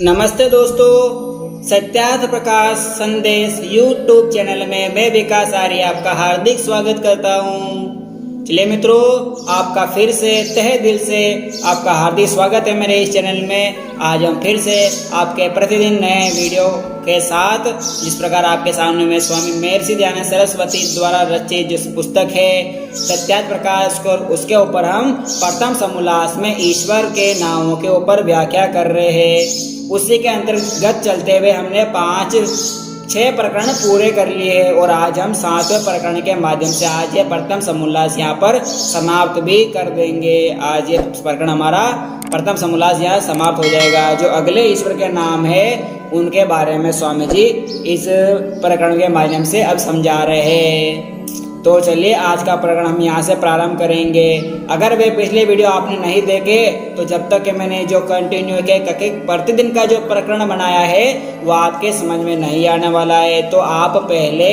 नमस्ते दोस्तों, सत्यार्थ प्रकाश संदेश यूट्यूब चैनल में मैं विकास आर्य आपका हार्दिक स्वागत करता हूँ। चलिए मित्रों, आपका फिर से तहे दिल से आपका हार्दिक स्वागत है मेरे इस चैनल में। आज हम फिर से आपके प्रतिदिन नए वीडियो के साथ, जिस प्रकार आपके सामने में स्वामी महर्षि दयानंद सरस्वती द्वारा रचित जो पुस्तक है सत्यार्थ प्रकाश को, उसके ऊपर हम प्रथम समोल्लास में ईश्वर के नामों के ऊपर व्याख्या कर रहे हैं। उसी के अंतर्गत चलते हुए हमने 6 प्रकरण पूरे कर लिए हैं और आज हम 7वें प्रकरण के माध्यम से आज ये प्रथम समोल्लास यहाँ पर समाप्त भी कर देंगे। आज ये प्रकरण हमारा प्रथम समोल्लास यहाँ समाप्त हो जाएगा। जो अगले ईश्वर के नाम है उनके बारे में स्वामी जी इस प्रकरण के माध्यम से अब समझा रहे हैं। तो चलिए आज का प्रकरण हम यहाँ से प्रारंभ करेंगे। अगर वे पिछले वीडियो आपने नहीं देखे तो जब तक कि मैंने जो कंटिन्यू के प्रतिदिन का जो प्रकरण बनाया है वो आपके समझ में नहीं आने वाला है, तो आप पहले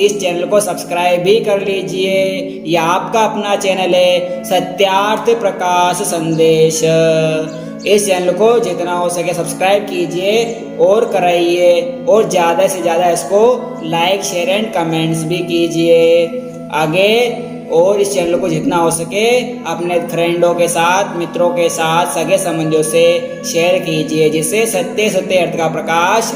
इस चैनल को सब्सक्राइब भी कर लीजिए। यह आपका अपना चैनल है सत्यार्थ प्रकाश संदेश। इस चैनल को जितना हो सके सब्सक्राइब कीजिए और कराइए और ज़्यादा से ज़्यादा इसको लाइक शेयर एंड कमेंट्स भी कीजिए आगे। और इस चैनल को जितना हो सके अपने फ्रेंडों के साथ, मित्रों के साथ, सगे संबंधियों से शेयर कीजिए, जिससे सत्य सत्य अर्थ का प्रकाश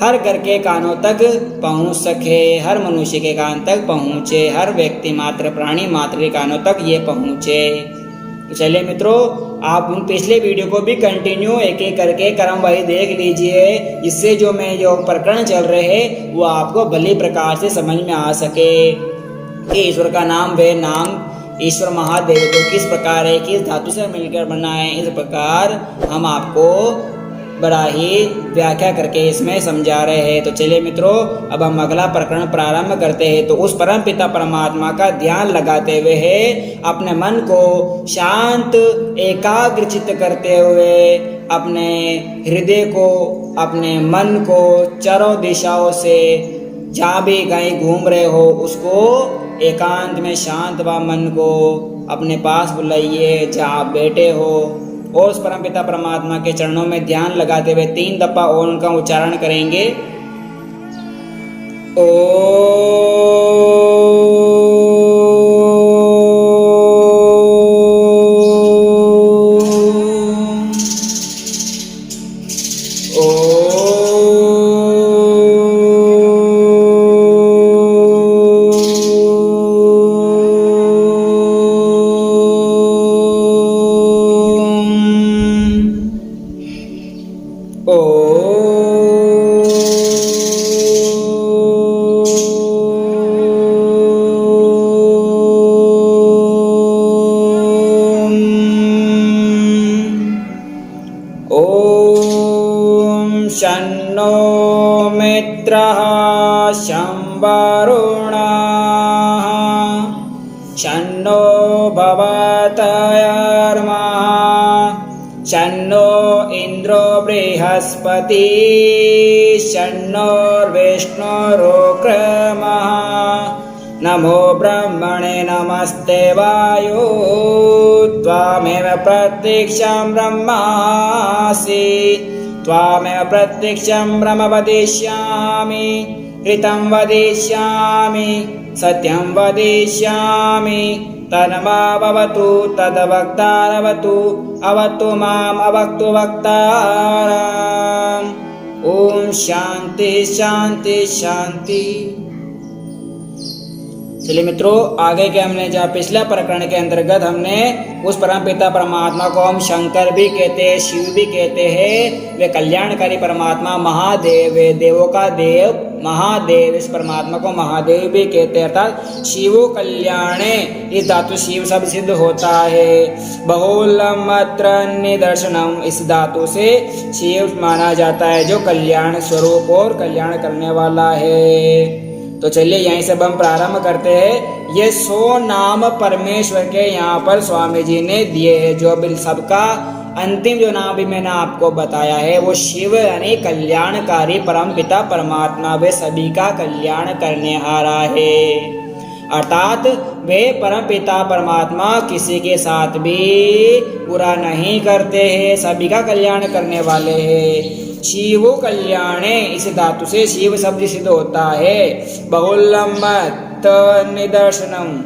हर घर के कानों तक पहुंच सके, हर मनुष्य के कान तक पहुंचे, हर व्यक्ति मात्र प्राणी मात्र के कानों तक ये पहुंचे। तो चलिए मित्रों, आप उन पिछले वीडियो को भी कंटिन्यू एक एक करके क्रमवाही देख लीजिए, जिससे जो प्रकरण चल रहे हैं वो आपको भली प्रकार से समझ में आ सके कि ईश्वर का नाम वे नाम ईश्वर महादेव तो किस प्रकार है, किस धातु से मिलकर बना है। इस प्रकार हम आपको बड़ा ही व्याख्या करके इसमें समझा रहे हैं। तो चलिए मित्रों, अब हम अगला प्रकरण प्रारंभ करते हैं। तो उस परम पिता परमात्मा का ध्यान लगाते हुए अपने मन को शांत एकाग्रचित करते हुए अपने हृदय को, अपने मन को चारों दिशाओं से जहाँ भी कहीं घूम रहे हो उसको एकांत में शांत व मन को अपने पास बुलाइए जहाँ आप बैठे हो और उस परमपिता परमात्मा के चरणों में ध्यान लगाते हुए 3 दफा ओम का उच्चारण करेंगे। शन्नो मित्रः शं वरुणः शन्नो भवतयर्मः शन्नो इन्द्रो बृहस्पति शन्नोर्विष्णुरुक्रमः नमो ब्रह्मणे नमस्ते वायो त्वामेव प्रत्यक्षं ब्रह्मासि त्वामेव प्रत्यक्षं ब्रह्म वदिष्यामि ऋतं वदिष्यामि सत्यं वदिष्यामि तन्मावतु तद्वक्तारवतु अवतु माम् अवक्तु वक्तारम्। ओम शांति शांति शांति। चलिए मित्रों, आगे के हमने जहाँ पिछला प्रकरण के अंतर्गत हमने उस परम पिता परमात्मा को हम शंकर भी कहते हैं, शिव भी कहते हैं। वे कल्याणकारी परमात्मा महादेव है, देवों का देव महादेव। इस परमात्मा को महादेव भी कहते हैं, अर्थात शिवो कल्याणे। इस धातु शिव सब सिद्ध होता है। बहुलम अत्र निदर्शनम, इस धातु से शिव माना जाता है जो कल्याण स्वरूप और कल्याण करने वाला है। तो चलिए यहीं से हम प्रारंभ करते हैं। ये 100 नाम परमेश्वर के यहाँ पर स्वामी जी ने दिए हैं। जो अभी सबका अंतिम जो नाम भी मैंने आपको बताया है वो शिव यानी कल्याणकारी परम पिता परमात्मा, वे सभी का कल्याण करने हारा है। अर्थात वे परमपिता परमात्मा किसी के साथ भी बुरा नहीं करते हैं, सभी का कल्याण करने वाले हैं। शिवो कल्याणे इस धातु से शिव शब्द सिद्ध होता है। बहुलम निदर्शनम,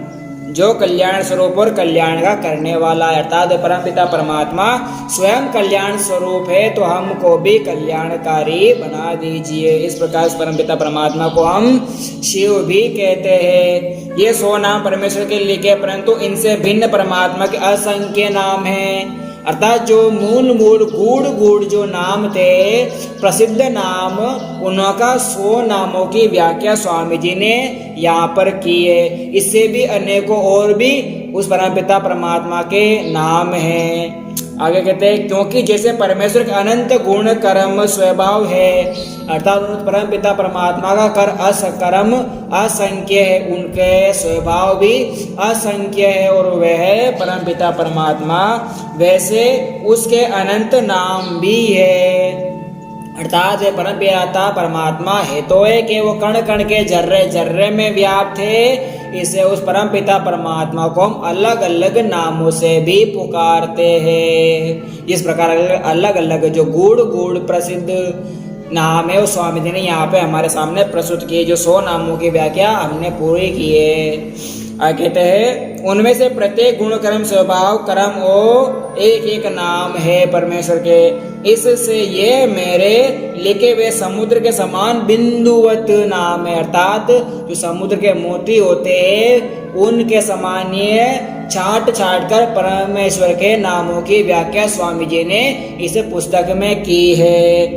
जो कल्याण स्वरूप और कल्याण का करने वाला है, अर्थात परमपिता परमात्मा स्वयं कल्याण स्वरूप है, तो हमको भी कल्याणकारी बना दीजिए। इस प्रकार परमपिता परमात्मा को हम शिव भी कहते हैं। ये 100 नाम परमेश्वर के लिखे, परंतु इनसे भिन्न परमात्मा के असंख्य नाम हैं। अर्थात जो मूल गूढ़ जो नाम थे, प्रसिद्ध नाम, उनका 100 नामों की व्याख्या स्वामी जी ने यहाँ पर की है। इससे भी अनेकों और भी उस परमपिता परमात्मा के नाम हैं। आगे कहते हैं, क्योंकि जैसे परमेश्वर के अनंत गुण कर्म स्वभाव है, अर्थात परमपिता परमात्मा का कर्म असंख्य है, उनके स्वभाव भी असंख्य है, और वह परमपिता परमात्मा वैसे उसके अनंत नाम भी है। अर्थात परमपिता परमात्मा है तो है कि वो कण कण के जर्रे जर्रे में व्याप्त है। इसे उस परमपिता परमात्मा को हम अलग अलग नामों से भी पुकारते हैं। इस प्रकार अलग अलग जो गूढ़ प्रसिद्ध नाम है, वो स्वामी जी ने यहाँ पे हमारे सामने प्रस्तुत किए। जो 100 नामों की व्याख्या हमने पूरी की है। कहते हैं, उनमें से प्रत्येक गुण कर्म स्वभाव कर्म ओ एक नाम है परमेश्वर के। इससे ये मेरे लिखे हुए समुद्र के समान बिंदुवत नाम है, अर्थात जो समुद्र के मोती होते हैं उनके समान ये छाट कर परमेश्वर के नामों की व्याख्या स्वामी जी ने इस पुस्तक में की है।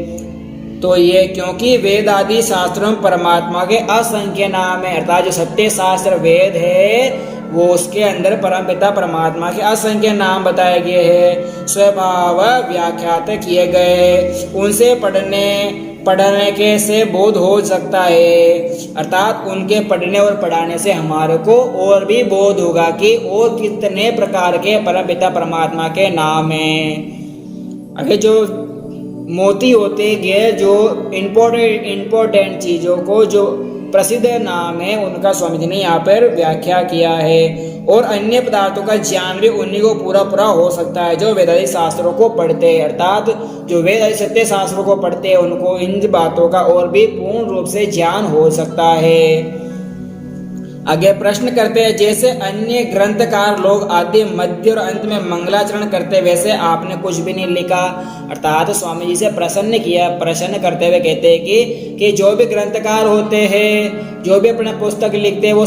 तो ये क्योंकि वेद आदि शास्त्रों में परमात्मा के असंख्य नाम है, अर्थात जो सत्य शास्त्र वेद है वो उसके अंदर परमपिता परमात्मा के असंख्य नाम बताए गए हैं, स्वभाव व्याख्यात किए गए। उनसे पढ़ने के से बोध हो सकता है, अर्थात उनके पढ़ने और पढ़ाने से हमारे को और भी बोध होगा कि और कितने प्रकार के परमपिता परमात्मा के नाम हैं। आगे जो मोती होते गए, जो इम्पोर्टेंट चीज़ों को जो प्रसिद्ध नाम है उनका स्वामी जी ने यहाँ पर व्याख्या किया है। और अन्य पदार्थों का ज्ञान भी उन्हीं को पूरा हो सकता है जो वेदादि शास्त्रों को पढ़ते हैं, अर्थात जो वेद आदि सत्य शास्त्रों को पढ़ते हैं उनको इन बातों का और भी पूर्ण रूप से ज्ञान हो सकता है। आगे प्रश्न करते हैं, जैसे अन्य ग्रंथकार लोग आदि मध्य और अंत में मंगलाचरण करते वैसे आपने कुछ भी नहीं लिखा। अर्थात स्वामी जी से प्रश्न करते हुए कहते हैं कि जो भी ग्रंथकार होते हैं, जो भी अपने पुस्तक लिखते हैं, वो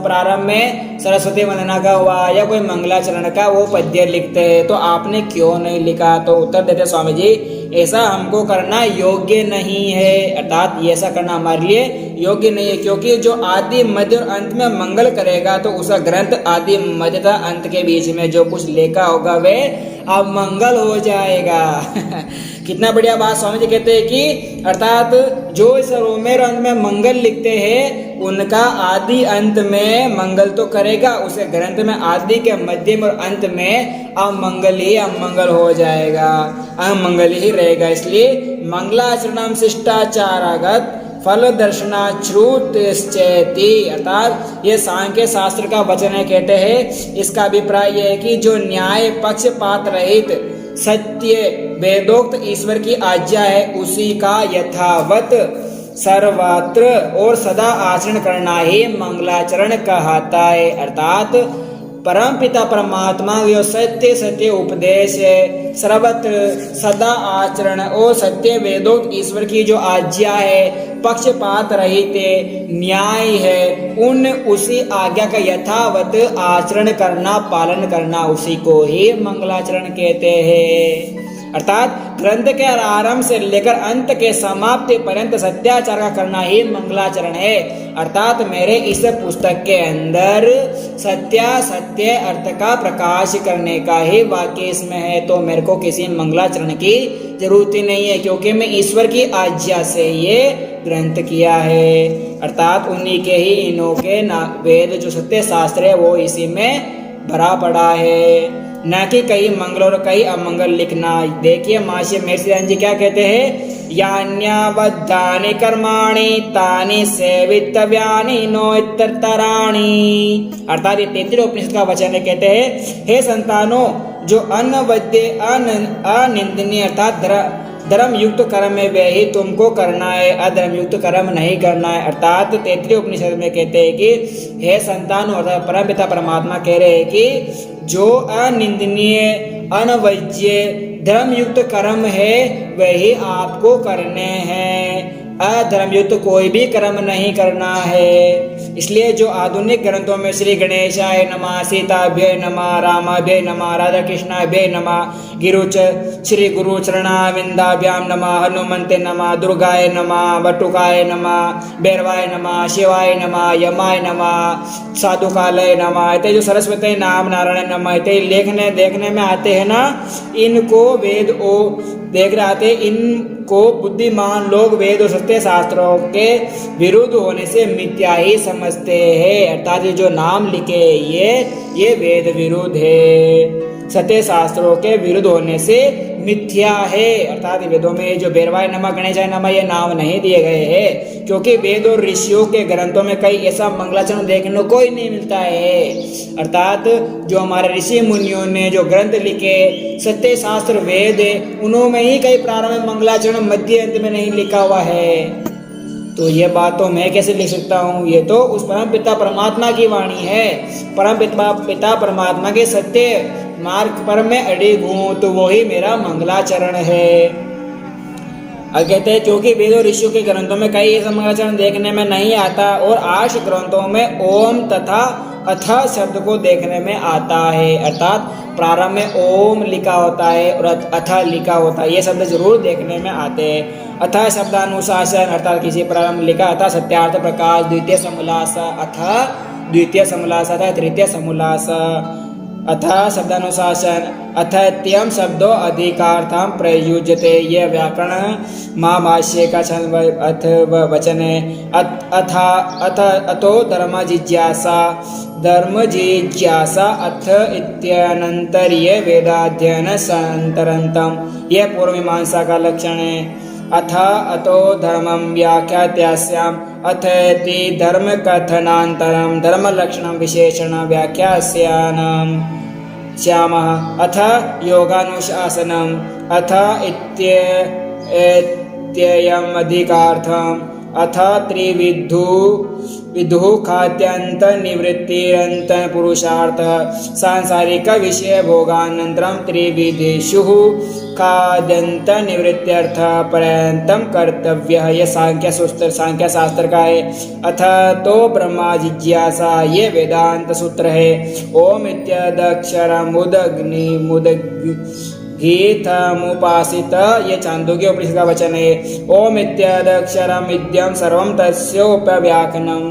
प्रारंभ में सरस्वती वंदना का हुआ या कोई मंगलाचरण का वो पद्य लिखते हैं, तो आपने क्यों नहीं लिखा? तो उत्तर देते स्वामी जी, ऐसा हमको करना योग्य नहीं है, अर्थात ऐसा करना हमारे लिए योग्य नहीं है, क्योंकि जो आदि मध्य और अंत में मंगल करेगा तो उसका ग्रंथ आदि मध्य तथा अंत के बीच में जो कुछ लिखा होगा वे अब मंगल हो जाएगा। कितना बढ़िया बात स्वामी जी कहते हैं कि अर्थात जो इस रोमेर अंत में मंगल लिखते हैं उनका आदि अंत में मंगल तो करेगा, उसे ग्रंथ में आदि के मध्य और अंत में अमंगल हो जाएगा, अमंगल ही रहेगा। इसलिए मंगलाचरणम शिष्टाचारागत फल दर्शनाश्रुतश्चेति, अर्थात ये सांख्य शास्त्र का वचन है। कहते हैं इसका अभिप्राय यह है कि जो न्याय पक्षपात रहित सत्य वेदोक्त ईश्वर की आज्ञा है उसी का यथावत सर्वत्र और सदा आचरण करना ही मंगलाचरण कहता है। अर्थात परम पिता परमात्मा जो सत्य उपदेश है, सर्वत्र सदा आचरण और सत्य वेदोक्त ईश्वर की जो आज्ञा है, पक्षपात रहित न्याय है, उन उसी आज्ञा का यथावत आचरण करना, पालन करना, उसी को ही मंगलाचरण कहते हैं। अर्थात ग्रंथ के आरंभ से लेकर अंत के समाप्ति पर्यंत सत्याचार का करना ही मंगलाचरण है। अर्थात मेरे इस पुस्तक के अंदर सत्य अर्थ का प्रकाश करने का ही वाक्य इसमें है, तो मेरे को किसी मंगलाचरण की जरूरत ही नहीं है, क्योंकि मैं ईश्वर की आज्ञा से ये ग्रंथ किया है। अर्थात उन्हीं के ही इन्हों के वेद जो सत्य शास्त्र है वो इसी में भरा पड़ा है। न कि कहीं मंगल और कहीं अमंगल लिखना। देखिए महर्षि मेषराज जी क्या कहते हैं, यान्यावद्धानि कर्माणि तानि सेवितव्यानि नो इतराणि। अर्थात ये 33 उपनिषद का वचन है। कहते हैं, हे संतानों, जो अनवद्य अनिंदनीय अर्थात धर्म युक्त कर्म है वह ही तुमको करना है, अधर्म युक्त कर्म नहीं करना है। अर्थात 33 उपनिषद में कहते हैं कि हे संतानों, अर्थात परमपिता परमात्मा कह रहे हैं कि जो अनिंदनीय अनवज्य धर्म युक्त कर्म है वही आपको करने हैं, अधर्मयुक्त कोई भी कर्म नहीं करना है। इसलिए जो आधुनिक ग्रंथों में श्री गणेशाय नमः, सीताभ्य नमः, रामाभ्य नमः, राधा कृष्णाभ्य नमः, श्री गुरु चरणाविंदाभ्याम नमः, हनुमंते नमः, दुर्गाय नमः, बटुकाय नमः, भैरवाय नमः, शिवाय नमः, यमाय नमः, साधुकालय नमः, इतने जो सरस्वती नाम नारायण नमः इतने लिखने देखने में आते हैं ना, इनको वेद ओ देख रहे आते, इनको बुद्धिमान लोग वेद और सत्य शास्त्रों के विरुद्ध होने से मिथ्या ही समझते हैं। अर्थात ये जो नाम लिखे ये वेद विरुद्ध है, सत्य शास्त्रों के विरुद्ध होने से मिथ्या है। अर्थात वेदों में जो भैरवाय नमः, गणेशाय नमः ये नाम नहीं दिए गए हैं, क्योंकि वेद और ऋषियों के ग्रंथों में कई ऐसा मंगलाचरण देखने को ही नहीं मिलता है। अर्थात जो हमारे ऋषि मुनियों ने जो ग्रंथ लिखे, सत्य शास्त्र वेद है, उन्होंने ही कई प्रारंभ मंगलाचरण मध्य अंत में नहीं लिखा हुआ है। तो ये बात तो मैं कैसे लिख सकता हूँ, ये तो उस परम पिता परमात्मा की वाणी है। परम पिता परमात्मा के सत्य मार्ग पर मैं अड़िग हूँ, तो वही मेरा मंगलाचरण है। और कहते हैं, क्योंकि वेद और ऋषियों के ग्रंथों में कई ऐसा मंगलाचरण देखने में नहीं आता और आर्ष ग्रंथों में ओम तथा अथ शब्द को देखने में आता है। अर्थात प्रारंभ में ओम लिखा होता है और अथ लिखा होता है, ये शब्द जरूर देखने में आते हैं। अथ शब्दानुशासन अर्थात किसी प्रारंभ लिखा, अथ सत्यार्थ प्रकाश, द्वितीय समोल्लास, अथ द्वितीय समोल्लास, अथ तृतीय समोल्लास, अथ शब्दानुशासन, अथत्यम शब्दों अधिकार्थम प्रयुज्यते। ये व्याकरण महाभाष्य का अथ वचन है। अथो धर्म जिज्ञासा, धर्म जिज्ञासा अथ इत्यनंतर ये वेदाध्ययन संतरंतम, ये पूर्व मीमांसा का लक्षण है। अथ अतो धर्मं व्याख्यास्याम, अथ इति धर्म कथनांतरम धर्म लक्षणं विशेषण व्याख्यास्याम श्यामः। अथ योगानुशासनम, अथ इत्ययम् अधिकार्थम, अथ विदुः खाद्यंत निवृत्तिरंत पुरुषार्थ, सांसारिक विषय भोगानंतरम त्रिविधेषु खाद्यंत निवृत्त्यर्थ पर्यंतम कर्तव्य। ये सांख्य शास्त्र का है। अथ तो ब्रह्मा जिज्ञासा, ये वेदांत सूत्र है। ओम इत्यदक्षरम उदग्नि गीतमुपासित, ये चांदोग्य उपनिषद का वचन है। ओम इत्यदक्षरम इद्यम सर्वम तस्योपव्याख्यानम,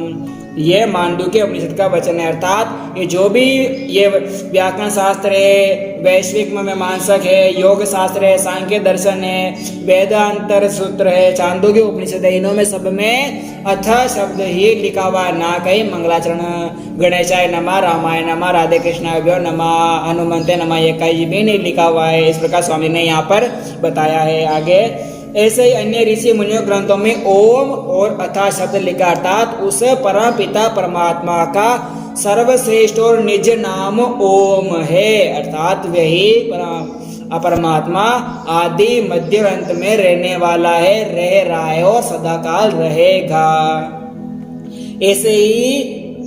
ये मांडुक्य उपनिषद का वचन है। अर्थात ये जो भी ये व्याकरण शास्त्र है, वैश्विक मीमांसक है, योग शास्त्र है, सांख्य दर्शन है, वेदांतर सूत्र है, चांदोग्य उपनिषद है, इनों में सब में अथ शब्द ही लिखा हुआ है, ना कहीं मंगलाचरण गणेशाय नमः, रामाय नमः, राधे कृष्णाभ्यो नमः, हनुमंते नमः, ये कहीं भी नहीं लिखा हुआ है। इस प्रकार स्वामी ने यहाँ पर बताया है। आगे ऐसे ही अन्य ऋषि मुनियों ग्रंथों में ओम और अथा शब्द लिखा, अर्थात उस परम पिता परमात्मा का सर्वश्रेष्ठ और निज नाम ओम है। अर्थात वही परमात्मा आदि मध्य अंत में रहने वाला है, रह रहा है और सदाकाल रहेगा।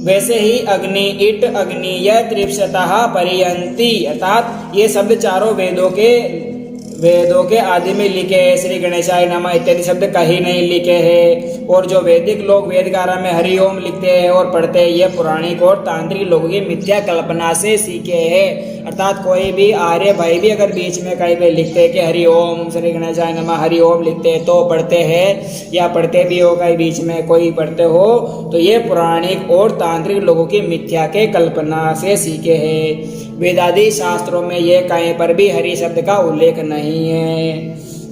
वैसे ही अग्नि, इट अग्नि, यह त्रिपशतः परियंती, अर्थात ये शब्द चारों वेदों के आदि में लिखे हैं। श्री गणेशाय नमः इत्यादि शब्द कहीं नहीं लिखे हैं। और जो वैदिक लोग वेदकारा में हरिओम लिखते हैं और पढ़ते हैं, ये पौराणिक और तांत्रिक लोगों की मिथ्या कल्पना से सीखे हैं। अर्थात कोई भी आर्य भाई भी अगर बीच में कहीं पे लिखते हैं कि हरिओम श्री गणेशाय नमः हरिओम लिखते हैं, तो पढ़ते हैं या पढ़ते भी हो, कहीं बीच में कोई पढ़ते हो, तो ये पौराणिक और तांत्रिक लोगों की मिथ्या के कल्पना से सीखे हैं। वेदादि शास्त्रों में ये कहीं पर भी हरि शब्द का उल्लेख नहीं है,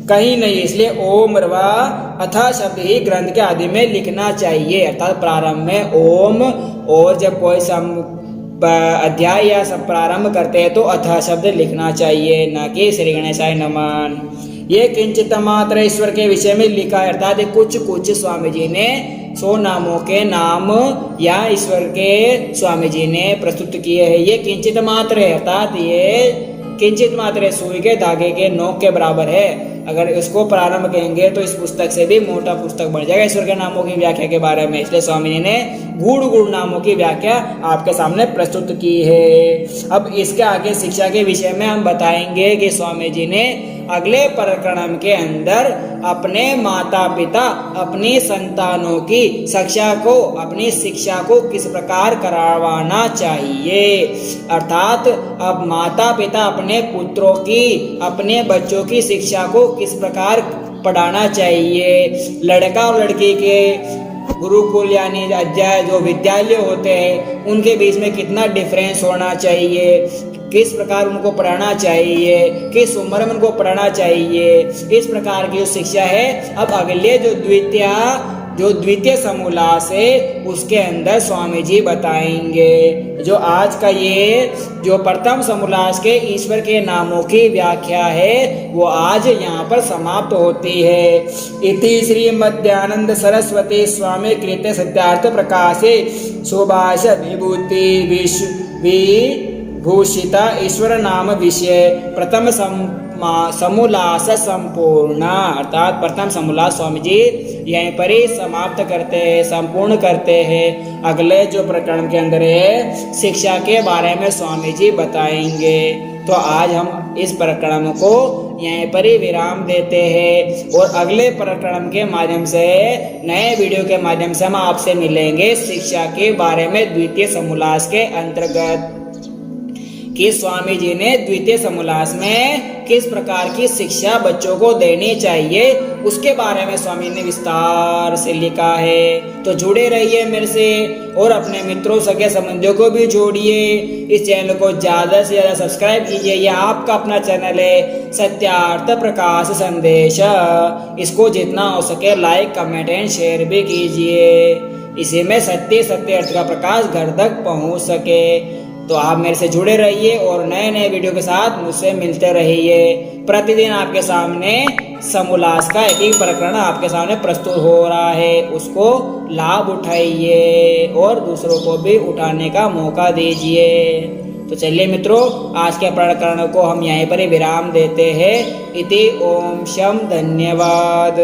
कहीं नहीं। इसलिए ओम व अथा शब्द ही ग्रंथ के आदि में लिखना चाहिए। अर्थात प्रारंभ में ओम, और जब कोई अध्याय या सब प्रारंभ करते हैं तो अथ शब्द लिखना चाहिए, न कि श्री गणेशाय नमः। ये किंचित मात्र ईश्वर के विषय में लिखा है, अर्थात कुछ कुछ स्वामी जी ने 100 नामों के नाम या ईश्वर के स्वामी जी ने प्रस्तुत किए हैं। ये किंचित मात्र है, अर्थात ये किंचित मात्र सुई के धागे के नोक के बराबर है। अगर इसको प्रारंभ कहेंगे तो इस पुस्तक से भी मोटा पुस्तक बन जाएगा ईश्वर के नामों की व्याख्या के बारे में। इसलिए स्वामी जी ने गूढ़ गूढ़ नामों की व्याख्या आपके सामने प्रस्तुत की है। अब इसके आगे शिक्षा के विषय में हम बताएंगे कि स्वामी जी ने अगले प्रकरण के अंदर अपने माता पिता अपनी संतानों की अपनी शिक्षा को किस प्रकार करवाना चाहिए, अर्थात अब माता पिता अपने पुत्रों की अपने बच्चों की शिक्षा को किस प्रकार पढ़ाना चाहिए। लड़का और लड़की के गुरुकुल यानी अध्याय जो विद्यालय होते हैं उनके बीच में कितना डिफरेंस होना चाहिए, किस प्रकार उनको पढ़ाना चाहिए, किस उम्र में उनको पढ़ाना चाहिए, इस प्रकार की जो शिक्षा है अब अगले जो द्वितीय समोल्लास है उसके अंदर स्वामी जी बताएंगे। जो आज का ये जो प्रथम समोल्लास के ईश्वर के नामों की व्याख्या है वो आज यहाँ पर समाप्त होती है। इति श्रीमद्दयानंद सरस्वती स्वामी कृत सत्यार्थ प्रकाशे सुभाष विभूति भूषिता ईश्वर नाम विषय प्रथम समोल्लास संपूर्ण, अर्थात प्रथम समोल्लास स्वामी जी यहीं पर ही समाप्त करते हैं, संपूर्ण करते हैं। अगले जो प्रकरण के अंदर है शिक्षा के बारे में स्वामी जी बताएंगे। तो आज हम इस प्रकरण को यहीं पर ही विराम देते हैं और अगले प्रकरण के माध्यम से नए वीडियो के माध्यम से हम आपसे मिलेंगे शिक्षा के बारे में द्वितीय समोल्लास के अंतर्गत कि स्वामी जी ने द्वितीय समोल्लास में किस प्रकार की शिक्षा बच्चों को देनी चाहिए उसके बारे में स्वामी ने विस्तार से लिखा है। तो जुड़े रहिए मेरे से और अपने मित्रों सगे संबंधियों को भी जोड़िए। इस चैनल को ज़्यादा से ज़्यादा सब्सक्राइब कीजिए। यह आपका अपना चैनल है सत्यार्थ प्रकाश संदेश। इसको जितना हो सके लाइक कमेंट एंड शेयर भी कीजिए, इसी में सत्य अर्थ का प्रकाश घर तक पहुँच सके। तो आप मेरे से जुड़े रहिए और नए नए वीडियो के साथ मुझसे मिलते रहिए। प्रतिदिन आपके सामने समोल्लास का एक प्रकरण आपके सामने प्रस्तुत हो रहा है, उसको लाभ उठाइए और दूसरों को भी उठाने का मौका दीजिए। तो चलिए मित्रों, आज के प्रकरण को हम यहीं पर ही विराम देते हैं। इति ओम शम धन्यवाद।